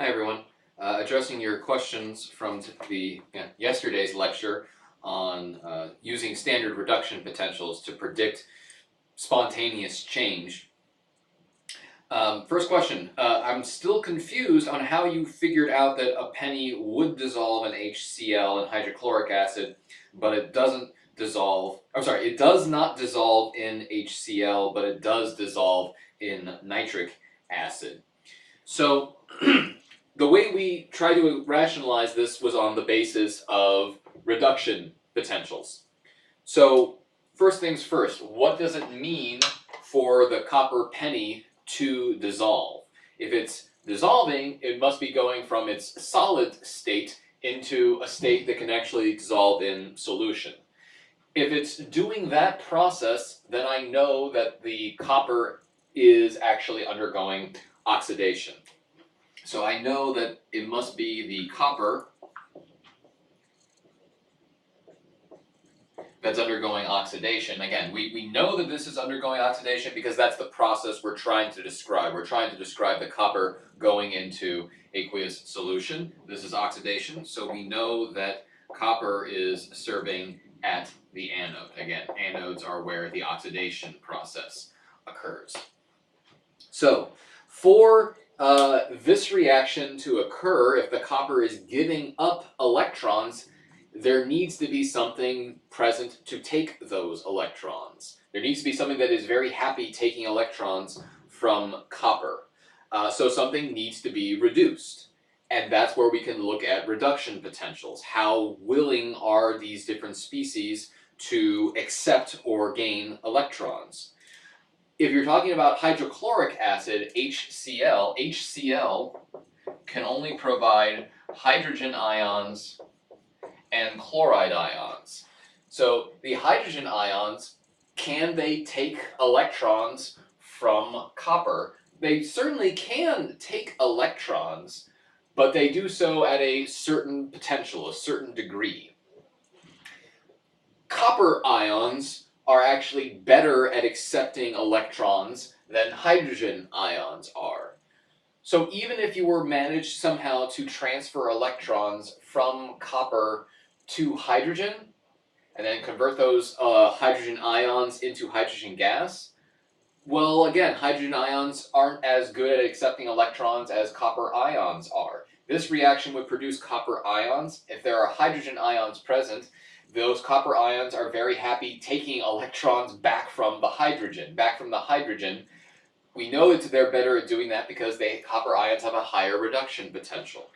Hi everyone. Addressing your questions from yesterday's lecture on using standard reduction potentials to predict spontaneous change. First question, I'm still confused on how you figured out that a penny would dissolve in HCl and hydrochloric acid, but it doesn't dissolve, it does not dissolve in HCl, but it does dissolve in nitric acid. So the way we try to rationalize this was on the basis of reduction potentials. So first things first, what does it mean for the copper penny to dissolve? If it's dissolving, it must be going from its solid state into a state that can actually dissolve in solution. If it's doing that process, then I know that the copper is actually undergoing oxidation. So I know that it must be the copper that's undergoing oxidation. Again, we know that this is undergoing oxidation because that's the process we're trying to describe. We're trying to describe the copper going into aqueous solution. This is oxidation, so we know that copper is serving at the anode. Again, anodes are where the oxidation process occurs. So for this reaction to occur, if the copper is giving up electrons, there needs to be something present to take those electrons. There needs to be something that is very happy taking electrons from copper. So something needs to be reduced. And that's where we can look at reduction potentials. How willing are these different species to accept or gain electrons? If you're talking about hydrochloric acid, HCl can only provide hydrogen ions and chloride ions. So the hydrogen ions, can they take electrons from copper? They certainly can take electrons, but they do so at a certain potential, a certain degree. Copper ions are actually better at accepting electrons than hydrogen ions are. So even if you were managed somehow to transfer electrons from copper to hydrogen, and then convert those hydrogen ions into hydrogen gas, well, again, hydrogen ions aren't as good at accepting electrons as copper ions are. This reaction would produce copper ions. If there are hydrogen ions present, those copper ions are very happy taking electrons back from the hydrogen. We know that they're better at doing that because copper ions have a higher reduction potential.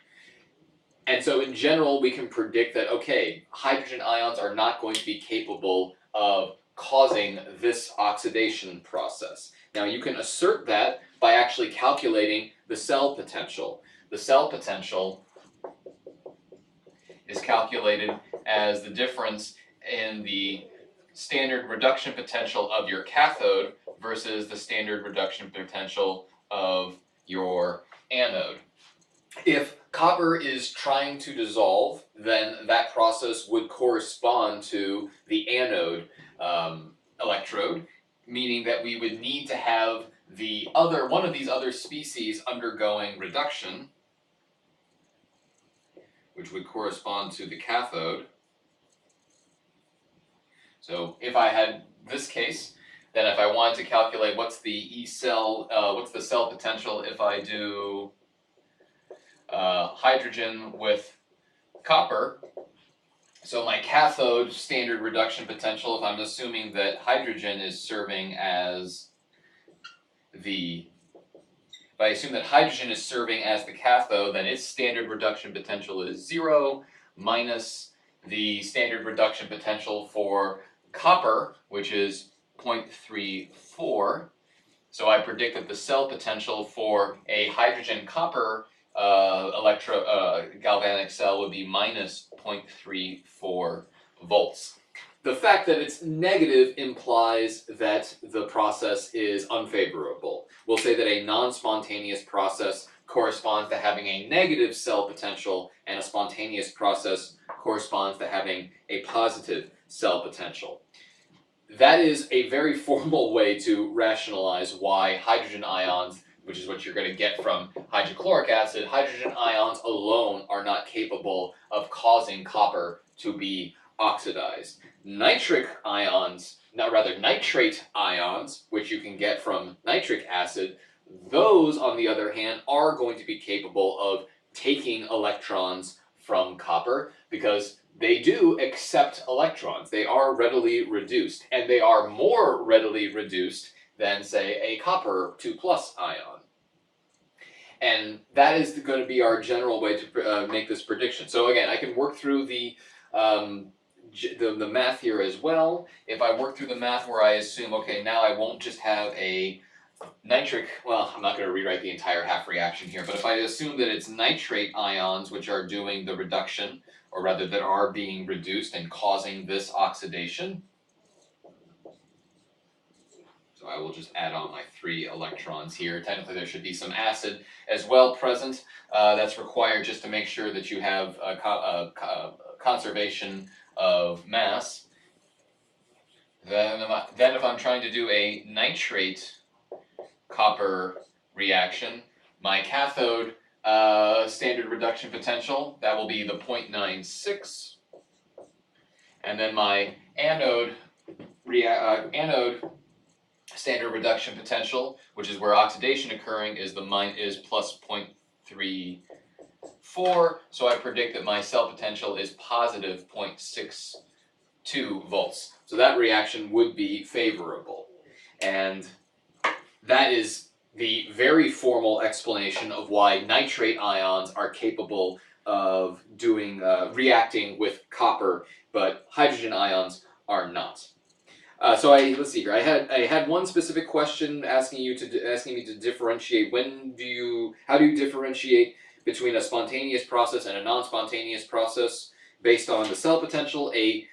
And so in general, we can predict that, okay, hydrogen ions are not going to be capable of causing this oxidation process. Now you can assert that by actually calculating the cell potential. The cell potential is calculated as the difference in the standard reduction potential of your cathode versus the standard reduction potential of your anode. If copper is trying to dissolve, then that process would correspond to the anode electrode, meaning that we would need to have one of these other species undergoing reduction, which would correspond to the cathode. So if I had this case, then if I wanted to calculate what's the cell potential if I do hydrogen with copper. So my cathode standard reduction potential, if I'm assuming that hydrogen is serving as if I assume that hydrogen is serving as the cathode, then its standard reduction potential is 0 minus the standard reduction potential for copper, which is 0.34. So I predict that the cell potential for a hydrogen copper galvanic cell would be minus 0.34 volts. The fact that it's negative implies that the process is unfavorable. We'll say that a non-spontaneous process corresponds to having a negative cell potential, and a spontaneous process corresponds to having a positive cell potential. That is a very formal way to rationalize why hydrogen ions which is what you're going to get from hydrochloric acid, hydrogen ions alone are not capable of causing copper to be oxidized. Nitrate ions, which you can get from nitric acid, those, on the other hand, are going to be capable of taking electrons from copper because they do accept electrons. They are readily reduced, and they are more readily reduced than, say, a copper 2+ ion. And that is going to be our general way to make this prediction. So again, I can work through the math here as well. If I work through the math where I assume, okay, now I won't just have a nitric, well, I'm not going to rewrite the entire half reaction here, but if I assume that it's nitrate ions which are doing the reduction, or rather that are being reduced and causing this oxidation, so I will just add on my 3 electrons here. Technically there should be some acid as well present. That's required just to make sure that you have a conservation of mass. Then if I'm trying to do a nitrate copper reaction, my cathode standard reduction potential, that will be the 0.96, and then my anode standard reduction potential, which is where oxidation occurring, is plus 0.34. So I predict that my cell potential is positive 0.62 volts. So that reaction would be favorable, and that is the very formal explanation of why nitrate ions are capable of doing reacting with copper, but hydrogen ions are not. So let's see here. I had one specific question asking me to differentiate. How do you differentiate between a spontaneous process and a non-spontaneous process based on the cell potential? A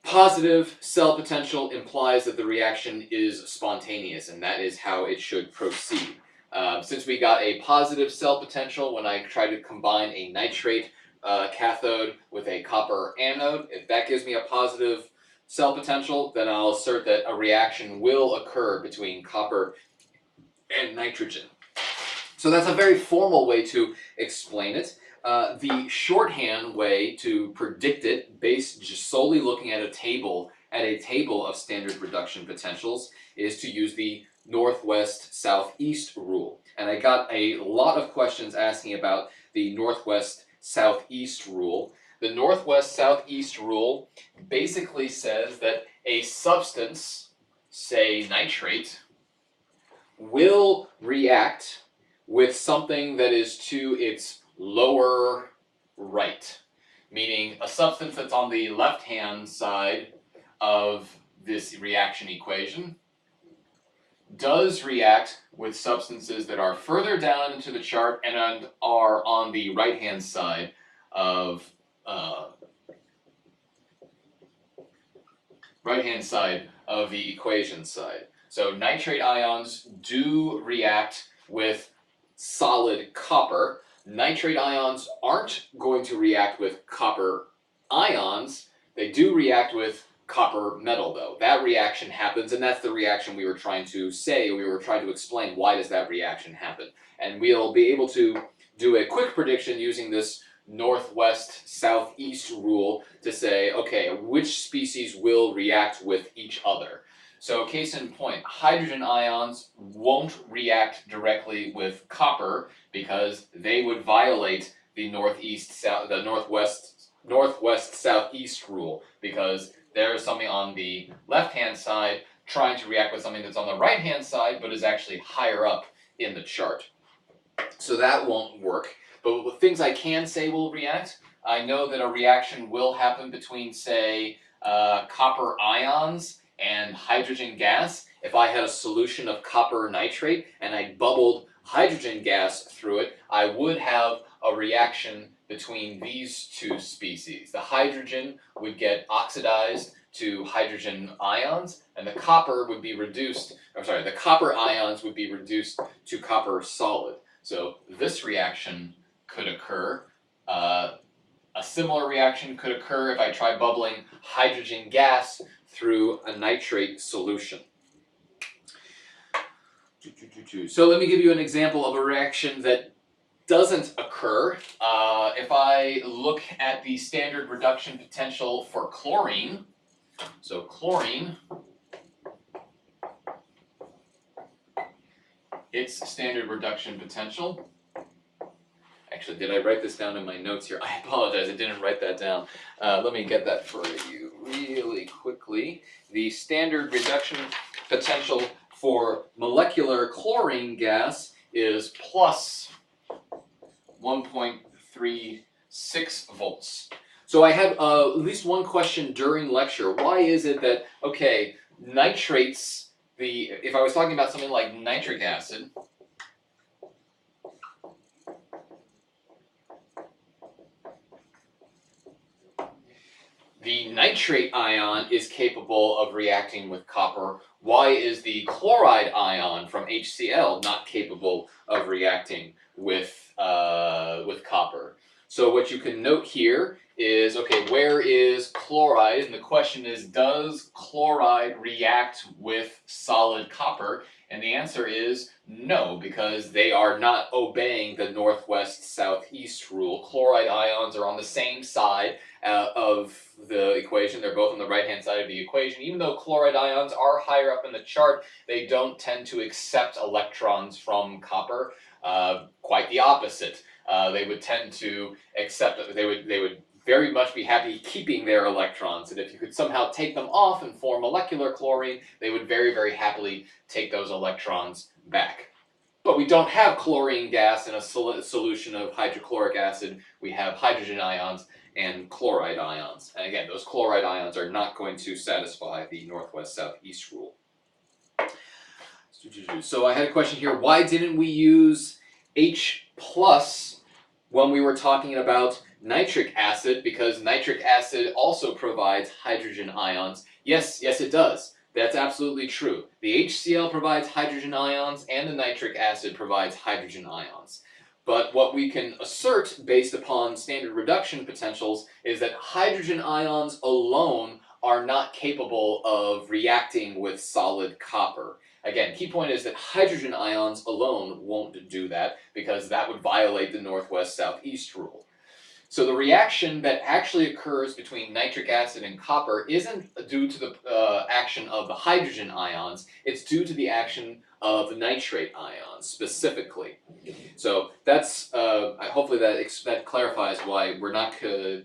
positive cell potential implies that the reaction is spontaneous, and that is how it should proceed. Since we got a positive cell potential when I try to combine a nitrate cathode with a copper anode, if that gives me a positive cell potential, then I'll assert that a reaction will occur between copper and nitrogen. So that's a very formal way to explain it. The shorthand way to predict it, based just solely looking at a table of standard reduction potentials, is to use the northwest-southeast rule. And I got a lot of questions asking about the northwest-southeast rule. The northwest-southeast rule basically says that a substance, say nitrate, will react with something that is to its lower right, meaning a substance that's on the left-hand side of this reaction equation does react with substances that are further down into the chart and are on the right-hand side of the equation side. So nitrate ions do react with solid copper. Nitrate ions aren't going to react with copper ions. They do react with copper metal, though. That reaction happens, and that's the reaction we were trying to explain why does that reaction happen. And we'll be able to do a quick prediction using this northwest-southeast rule to say, okay, which species will react with each other. So case in point, hydrogen ions won't react directly with copper because they would violate the northwest-southeast rule, because there's something on the left-hand side trying to react with something that's on the right-hand side but is actually higher up in the chart. So that won't work. But with things I can say will react, I know that a reaction will happen between, say, copper ions and hydrogen gas. If I had a solution of copper nitrate and I bubbled hydrogen gas through it, I would have a reaction between these two species. The hydrogen would get oxidized to hydrogen ions, and the copper ions would be reduced to copper solid. So this reaction could occur. A similar reaction could occur if I try bubbling hydrogen gas through a nitrate solution. So let me give you an example of a reaction that doesn't occur. If I look at the standard reduction potential for chlorine, so chlorine, its standard reduction potential. Actually, did I write this down in my notes here? I apologize, I didn't write that down. Let me get that for you really quickly. The standard reduction potential for molecular chlorine gas is plus 1.36 volts. So I had at least one question during lecture. Why is it that, okay, nitrates, if I was talking about something like nitric acid, the nitrate ion is capable of reacting with copper. Why is the chloride ion from HCl not capable of reacting with copper? So what you can note here is, okay, where is chloride? And the question is, does chloride react with solid copper? And the answer is no, because they are not obeying the northwest-southeast rule. Chloride ions are on the same side of the equation. They're both on the right-hand side of the equation. Even though chloride ions are higher up in the chart, they don't tend to accept electrons from copper. Quite the opposite. They would tend to accept, they would very much be happy keeping their electrons, and if you could somehow take them off and form molecular chlorine, they would very, very happily take those electrons back. But we don't have chlorine gas in a solution of hydrochloric acid. We have hydrogen ions and chloride ions. And again, those chloride ions are not going to satisfy the northwest-southeast rule. So I had a question here. Why didn't we use H+ when we were talking about nitric acid? Because nitric acid also provides hydrogen ions. Yes, it does. That's absolutely true. The HCl provides hydrogen ions and the nitric acid provides hydrogen ions. But what we can assert based upon standard reduction potentials is that hydrogen ions alone are not capable of reacting with solid copper. Again, key point is that hydrogen ions alone won't do that because that would violate the northwest-southeast rule. So the reaction that actually occurs between nitric acid and copper isn't due to the action of the hydrogen ions, it's due to the action of the nitrate ions specifically. So that's, hopefully that clarifies why we're not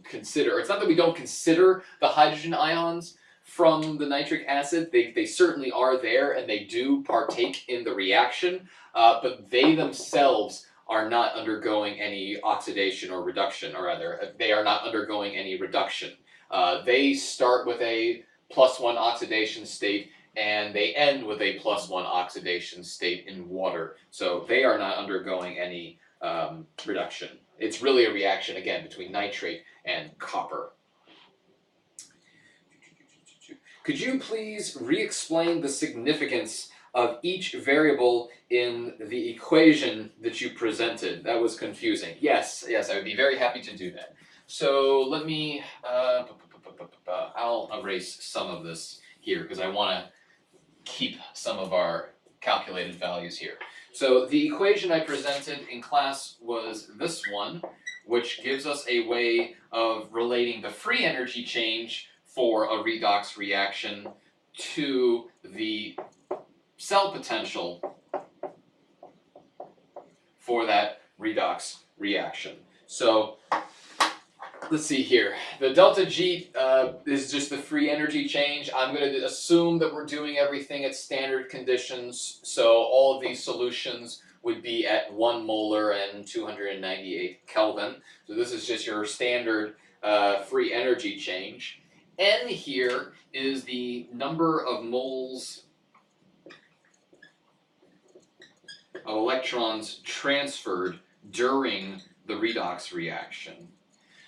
consider, it's not that we don't consider the hydrogen ions from the nitric acid, they certainly are there and they do partake in the reaction, but they themselves are not undergoing any oxidation or reduction, or rather, they are not undergoing any reduction. They start with a +1 oxidation state and they end with a +1 oxidation state in water. So they are not undergoing any reduction. It's really a reaction, again, between nitrate and copper. Could you please re-explain the significance of each variable in the equation that you presented? That was confusing. Yes, I would be very happy to do that. So let me, I'll erase some of this here because I want to keep some of our calculated values here. So the equation I presented in class was this one, which gives us a way of relating the free energy change for a redox reaction to the cell potential for that redox reaction. So let's see here. The delta G is just the free energy change. I'm going to assume that we're doing everything at standard conditions. So all of these solutions would be at 1 molar and 298 Kelvin. So this is just your standard free energy change. N here is the number of moles of electrons transferred during the redox reaction.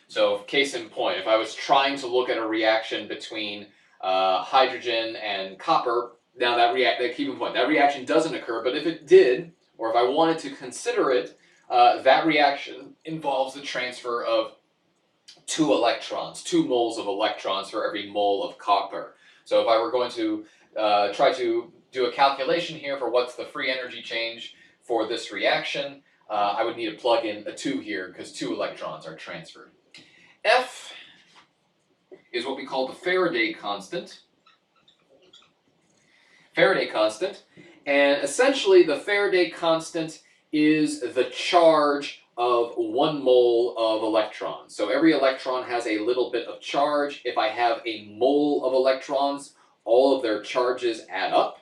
So case in point, if I was trying to look at a reaction between hydrogen and copper, now keep in point, that reaction doesn't occur, but if it did, or if I wanted to consider it, that reaction involves the transfer of 2 moles of electrons for every mole of copper. So if I were going to try to do a calculation here for what's the free energy change for this reaction, I would need to plug in a 2 here because 2 electrons are transferred. F is what we call the Faraday constant. Faraday constant. And essentially the Faraday constant is the charge of 1 mole of electrons. So every electron has a little bit of charge. If I have a mole of electrons, all of their charges add up.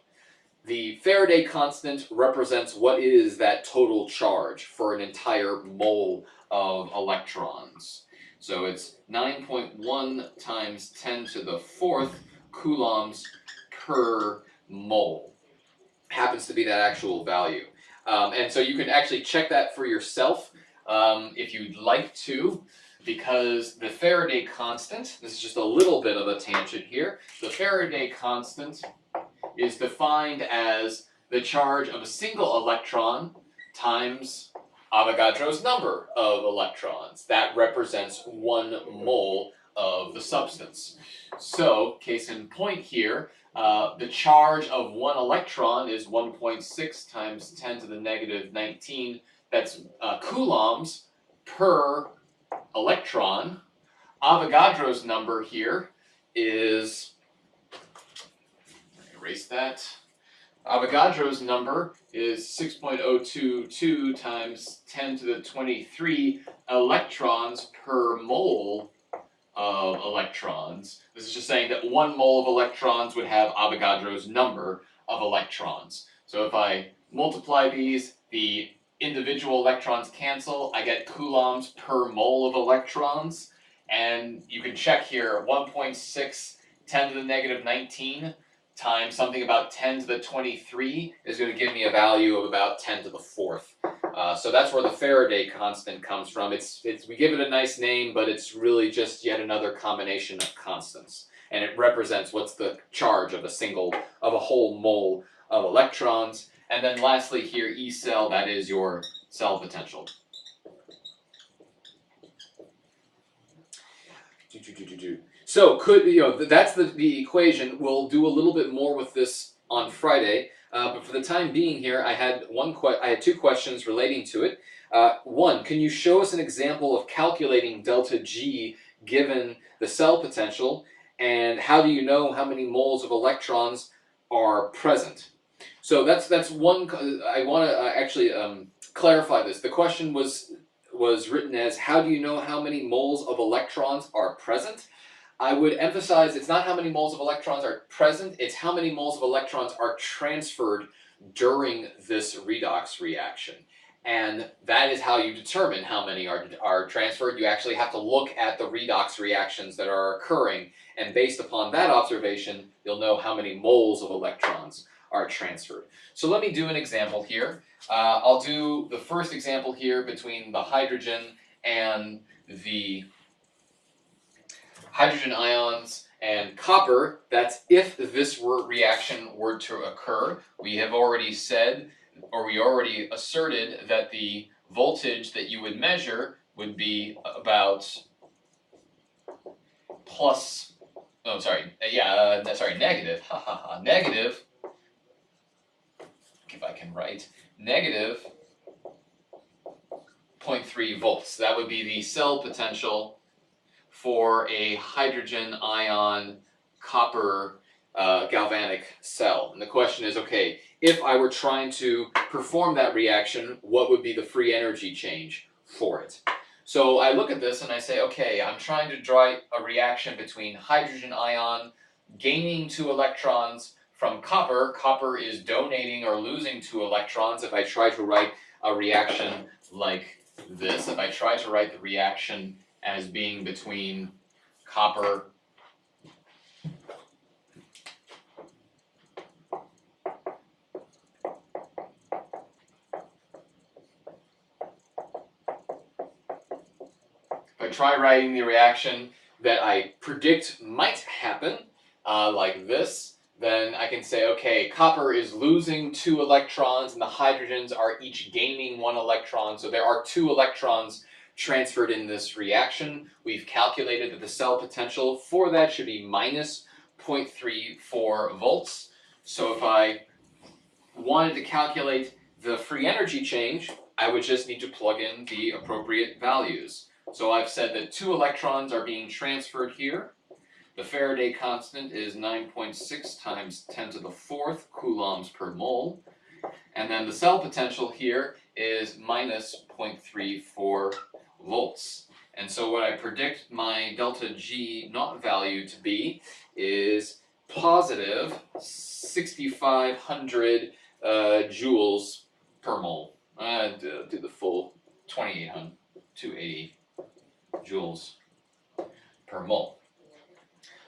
The Faraday constant represents what is that total charge for an entire mole of electrons. So it's 9.1 times 10 to the 4th coulombs per mole. Happens to be that actual value. And so you can actually check that for yourself if you'd like to, because the Faraday constant, this is just a little bit of a tangent here, the Faraday constant is defined as the charge of a single electron times Avogadro's number of electrons. That represents 1 mole of the substance. So, case in point here, the charge of 1 electron is 1.6 times 10 to the negative 19. That's coulombs per electron. Avogadro's number here is, erase that. Avogadro's number is 6.022 times 10 to the 23 electrons per mole of electrons. This is just saying that 1 mole of electrons would have Avogadro's number of electrons. So if I multiply these, the individual electrons cancel, I get coulombs per mole of electrons. And you can check here, 1.6 10 to the negative 19 times something about 10 to the 23 is going to give me a value of about 10 to the 4th. So that's where the Faraday constant comes from. We give it a nice name, but it's really just yet another combination of constants. And it represents what's the charge of a whole mole of electrons. And then lastly here, E cell, that is your cell potential. So that's the equation. We'll do a little bit more with this on Friday, but for the time being here, I had 2 questions relating to it. One, can you show us an example of calculating delta G given the cell potential, and how do you know how many moles of electrons are present? So that's one. I want to actually clarify this. The question was written as, how do you know how many moles of electrons are present? I would emphasize it's not how many moles of electrons are present, it's how many moles of electrons are transferred during this redox reaction. And that is how you determine how many are transferred. You actually have to look at the redox reactions that are occurring, and based upon that observation, you'll know how many moles of electrons are transferred. So let me do an example here. I'll do the first example here between the hydrogen and the hydrogen ions and copper. That's if this reaction were to occur. We have already said, or we already asserted, that the voltage that you would measure would be about negative, negative, if I can write, negative 0.3 volts. That would be the cell potential for a hydrogen ion copper galvanic cell. And the question is, okay, if I were trying to perform that reaction, what would be the free energy change for it? So I look at this and I say, okay, I'm trying to draw a reaction between hydrogen ion gaining 2 electrons from copper. Copper is donating or losing 2 electrons. If I try to write a reaction like this, if I try to write the reaction as being between copper try writing the reaction that I predict might happen, like this, then I can say, okay, copper is losing 2 electrons and the hydrogens are each gaining 1 electron, so there are 2 electrons transferred in this reaction. We've calculated that the cell potential for that should be minus 0.34 volts. So if I wanted to calculate the free energy change, I would just need to plug in the appropriate values. So I've said that 2 electrons are being transferred here. The Faraday constant is 9.6 times 10 to the 4th coulombs per mole. And then the cell potential here is minus 0.34 volts. And so what I predict my delta G naught value to be is positive 6,500 joules per mole. Do the full 2,800, 280 joules per mole.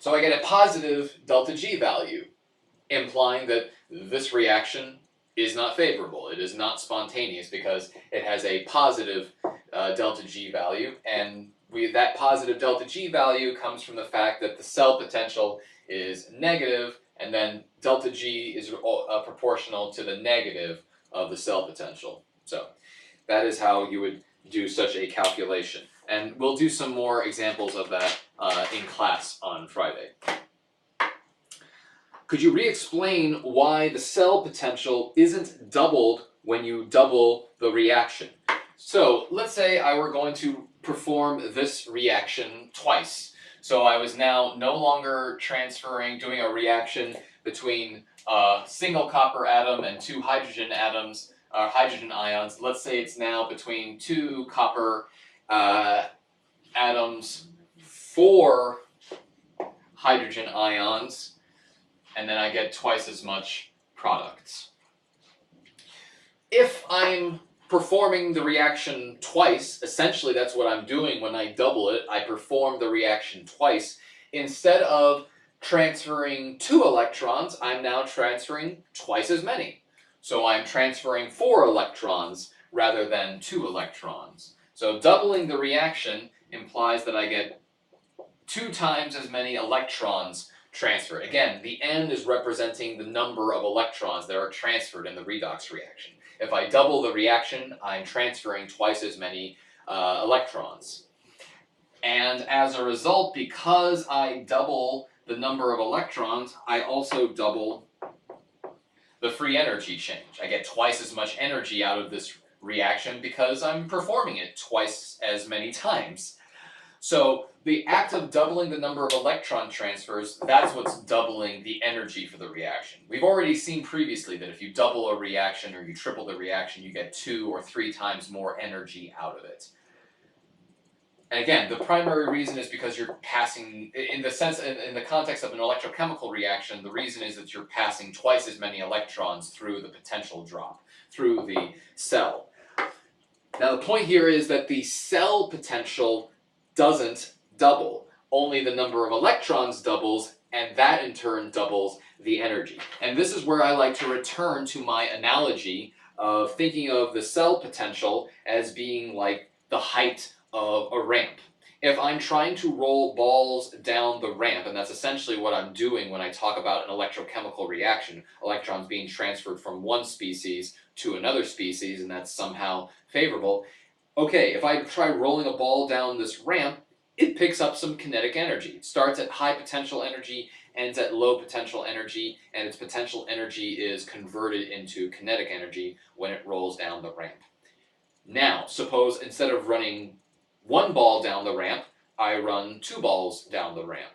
So I get a positive delta G value, implying that this reaction is not favorable. It is not spontaneous because it has a positive delta G value, and that positive delta G value comes from the fact that the cell potential is negative, and then delta G is proportional to the negative of the cell potential. So that is how you would do such a calculation. And we'll do some more examples of that in class on Friday. Could you re-explain why the cell potential isn't doubled when you double the reaction? So let's say I were going to perform this reaction twice. So I was now no longer doing a reaction between a single copper atom and 2 hydrogen atoms, hydrogen ions. Let's say it's now between 2 copper atoms, 4 hydrogen ions, and then I get twice as much products. If I'm performing the reaction twice, essentially that's what I'm doing when I double it. I perform the reaction twice. Instead of transferring 2 electrons, I'm now transferring twice as many. So I'm transferring 4 electrons rather than 2 electrons. So doubling the reaction implies that I get 2 times as many electrons transferred. Again, the N is representing the number of electrons that are transferred in the redox reaction. If I double the reaction, I'm transferring twice as many electrons. And as a result, because I double the number of electrons, I also double the free energy change. I get twice as much energy out of this reaction because I'm performing it twice as many times. So the act of doubling the number of electron transfers, that's what's doubling the energy for the reaction. We've already seen previously that if you double a reaction or you triple the reaction, you get 2 or 3 times more energy out of it. And again, the primary reason is because you're passing, in the context of an electrochemical reaction, the reason is that you're passing twice as many electrons through the potential drop, through the cell. Now the point here is that the cell potential doesn't double. Only the number of electrons doubles, and that in turn doubles the energy. And this is where I like to return to my analogy of thinking of the cell potential as being like the height of a ramp. If I'm trying to roll balls down the ramp, and that's essentially what I'm doing when I talk about an electrochemical reaction, electrons being transferred from one species to another species, and that's somehow favorable. Okay, if I try rolling a ball down this ramp, it picks up some kinetic energy. It starts at high potential energy, ends at low potential energy, and its potential energy is converted into kinetic energy when it rolls down the ramp. Now, suppose instead of running 1 ball down the ramp, I run 2 balls down the ramp.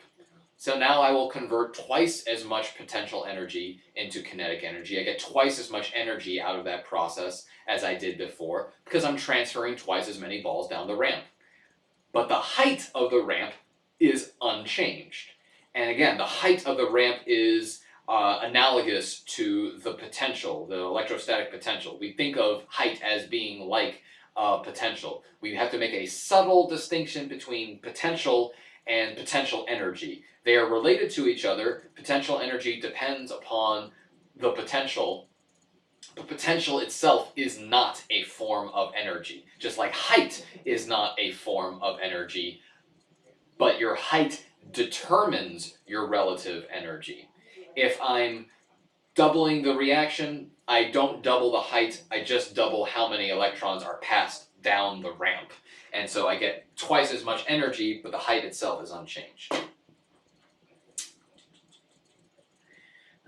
So now I will convert twice as much potential energy into kinetic energy. I get twice as much energy out of that process as I did before because I'm transferring twice as many balls down the ramp. But the height of the ramp is unchanged. And again, the height of the ramp is analogous to the potential, the electrostatic potential. We think of height as being like potential. We have to make a subtle distinction between potential and potential energy. They are related to each other. Potential energy depends upon the potential, but potential itself is not a form of energy. Just like height is not a form of energy, but your height determines your relative energy. If I'm doubling the reaction, I don't double the height, I just double how many electrons are passed down the ramp. And so I get twice as much energy, but the height itself is unchanged.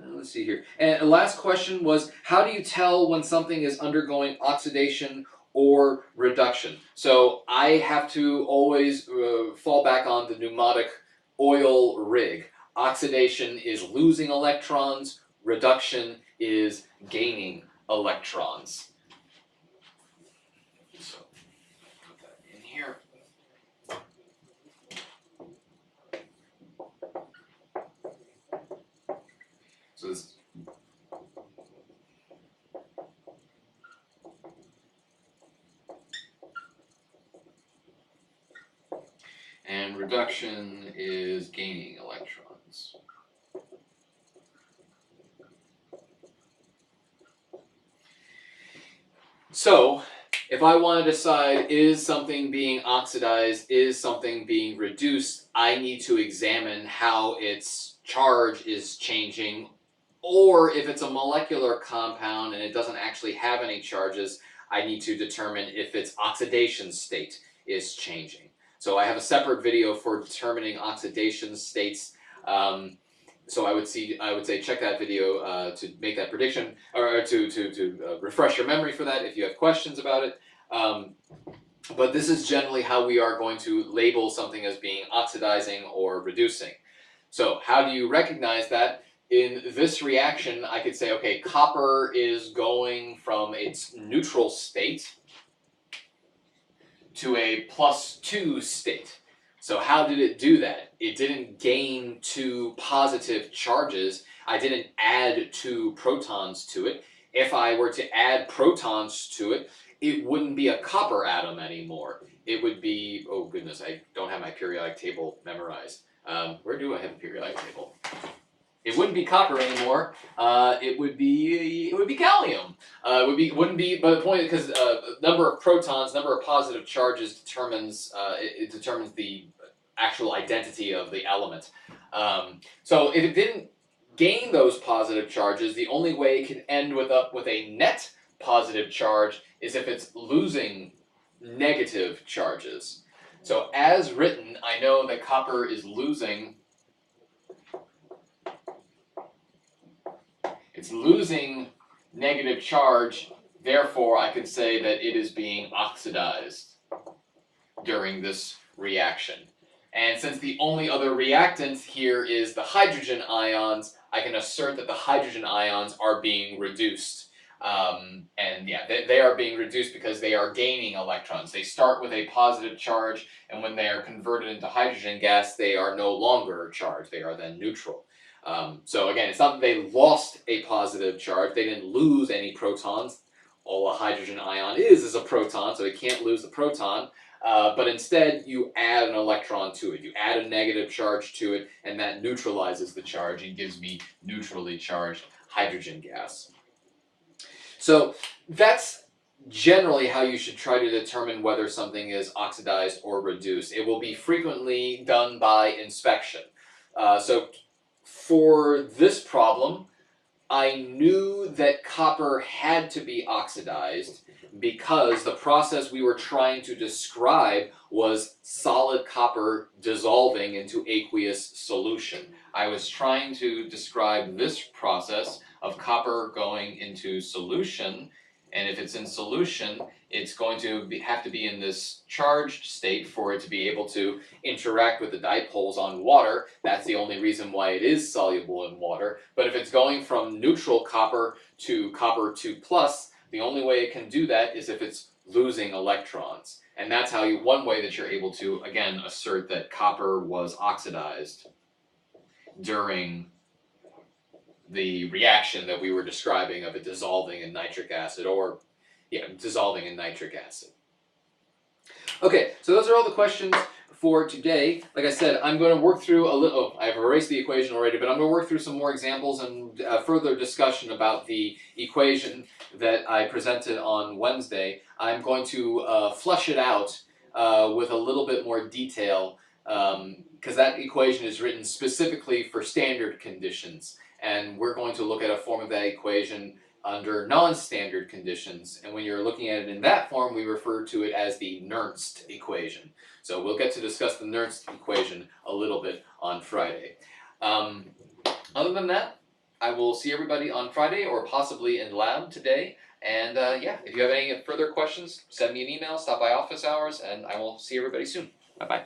Let's let's see here. And the last question was, how do you tell when something is undergoing oxidation or reduction? So I have to always fall back on the pneumatic oil rig. Oxidation is losing electrons, reduction is gaining electrons. So put that in here. So this and reduction is gaining electrons. So, if I want to decide, is something being oxidized, is something being reduced, I need to examine how its charge is changing, or if it's a molecular compound and it doesn't actually have any charges, I need to determine if its oxidation state is changing. So I have a separate video for determining oxidation states. So I would say check that video to make that prediction, or to refresh your memory for that if you have questions about it. But this is generally how we are going to label something as being oxidizing or reducing. So how do you recognize that? In this reaction, I could say, okay, copper is going from its neutral state to a +2 state. So how did it do that? It didn't gain 2 positive charges. I didn't add 2 protons to it. If I were to add protons to it, it wouldn't be a copper atom anymore. It would be, oh goodness, I don't have my periodic table memorized. Where do I have a periodic table? It wouldn't be copper anymore. It would be gallium. Wouldn't be. But the point, because number of protons, number of positive charges determines it determines the actual identity of the element. So if it didn't gain those positive charges, the only way it can end with a net positive charge is if it's losing negative charges. So as written, I know that copper is losing. It's losing negative charge, therefore I could say that it is being oxidized during this reaction. And since the only other reactant here is the hydrogen ions, I can assert that the hydrogen ions are being reduced. And yeah, they are being reduced because they are gaining electrons. They start with a positive charge, and when they are converted into hydrogen gas, they are no longer charged. They are then neutral. So again, it's not that they lost a positive charge. They didn't lose any protons. All a hydrogen ion is a proton, so it can't lose the proton. But instead, you add an electron to it. You add a negative charge to it, and that neutralizes the charge and gives me neutrally charged hydrogen gas. So that's generally how you should try to determine whether something is oxidized or reduced. It will be frequently done by inspection. So for this problem, I knew that copper had to be oxidized because the process we were trying to describe was solid copper dissolving into aqueous solution. I was trying to describe this process of copper going into solution, and if it's in solution, it's going to have to be in this charged state for it to be able to interact with the dipoles on water. That's the only reason why it is soluble in water. But if it's going from neutral copper to copper 2+, the only way it can do that is if it's losing electrons. And that's how one way that you're able to, again, assert that copper was oxidized during the reaction that we were describing of it dissolving in nitric acid, or dissolving in nitric acid. Okay, so those are all the questions for today. Like I said, I'm going to work through a little, I've erased the equation already, but I'm going to work through some more examples and further discussion about the equation that I presented on Wednesday. I'm going to flush it out with a little bit more detail, because that equation is written specifically for standard conditions. And we're going to look at a form of that equation under non-standard conditions. And when you're looking at it in that form, we refer to it as the Nernst equation. So we'll get to discuss the Nernst equation a little bit on Friday. Other than that, I will see everybody on Friday or possibly in lab today. And yeah, if you have any further questions, send me an email, stop by office hours, and I will see everybody soon. Bye bye.